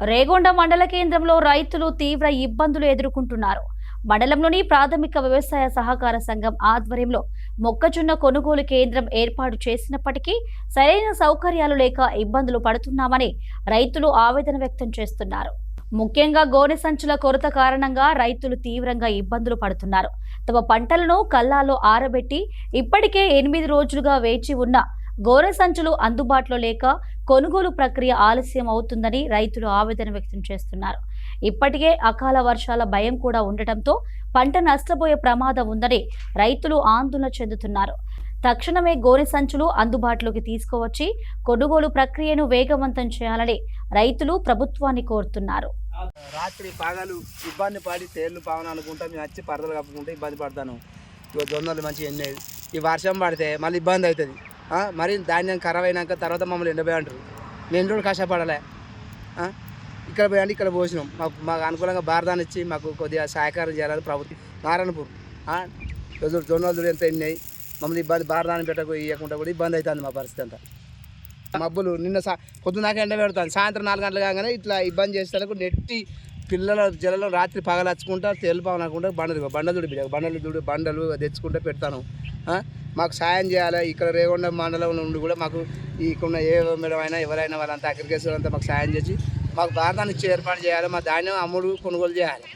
రేగొండ మండల కేంద్రంలో రైతులు తీవ్ర ఇబ్బందులు ఎదుర్కొంటున్నారు. మండలంలోని ప్రాథమిక వ్యవసాయ సహకార సంఘం ఆధ్వర్యంలో మొక్కజొన్న కొనుగోలు కేంద్రం ఏర్పాటు చేసినప్పటికీ సరైన సౌకర్యాలు లేక ఇబ్బందులు పడుతున్నామని రైతులు ఆవేదన వ్యక్తం చేస్తున్నారు. ముఖ్యంగా గోనె సంచుల కొరత కారణంగా రైతులు తీవ్రంగా ఇబ్బందులు పడుతున్నారు. తమ పంటలను కల్లాల్లో ఆరబెట్టి ఇప్పటికే 8 రోజులుగా వేచి ఉన్న గోనె సంచులు అందుబాటులో లేక కొనుగోలు ప్రక్రియ ఆలస్యం అవుతుందని రైతులు ఆవేదన వ్యక్తం చేస్తున్నారు. ఇప్పటికే అకాల వర్షాల భయం కూడా ఉండటంతో పంట నష్టపోయే ప్రమాదం ఉందని రైతులు ఆందోళన చెందుతున్నారు. తక్షణమే గోనె సంచులు అందుబాటులోకి తీసుకువచ్చి కొనుగోలు ప్రక్రియను వేగవంతం చేయాలని రైతులు ప్రభుత్వాన్ని కోరుతున్నారు. రాత్రి పగలు ఇబ్బంది పడి తేళ్లు పావన అనుకుంటా మేము వచ్చి పరదలు కప్పుకుంటే ఇబ్బంది పడతాను. ఇక జొన్నలు మంచిగా ఎండేది, ఈ వర్షం పడితే మళ్ళీ ఇబ్బంది అవుతుంది. మరి ధాన్యం ఖరాబ్ అయినాక తర్వాత మమ్మల్ని ఎండపోయి అంటారు. మేము రోజులు కష్టపడలే, ఇక్కడ పోయండి ఇక్కడ పోసినాం. మాకు అనుకూలంగా బారదాన్ని ఇచ్చి మాకు కొద్దిగా సహకారం చేయాలని ప్రభుత్వం. నారాయణపూర్ జొన్నలు ఎంత ఎండినాయి, మమ్మల్ని ఇబ్బంది బారదాన్ని పెట్టకు ఇవ్వకుండా కూడా ఇబ్బంది అవుతుంది మా పరిస్థితి అంతా. మబ్బులు నిన్న పొద్దున్నాక ఎండ పెడతాను, సాయంత్రం 4 గంటలు కాగానే ఇట్లా ఇబ్బంది చేసేందుకు నెట్టి పిల్లల జలలో రాత్రి పగలచ్చుకుంటా తేలిపావనుకుంటా బండలు తెచ్చుకుంటూ పెడతాను. మాకు సాయం చేయాలి. ఇక్కడ రేగొండ మండలం నుండి కూడా మాకు ఇక్కడ ఏ మేడం అయినా ఎవరైనా వాళ్ళంతా అగ్రికల్చర్ అంతా మాకు సాయం చేసి మాకు భారతాన్ని ఇచ్చి ఏర్పాటు చేయాలి. మా ధాన్యం అమ్ముడు కొనుగోలు చేయాలి.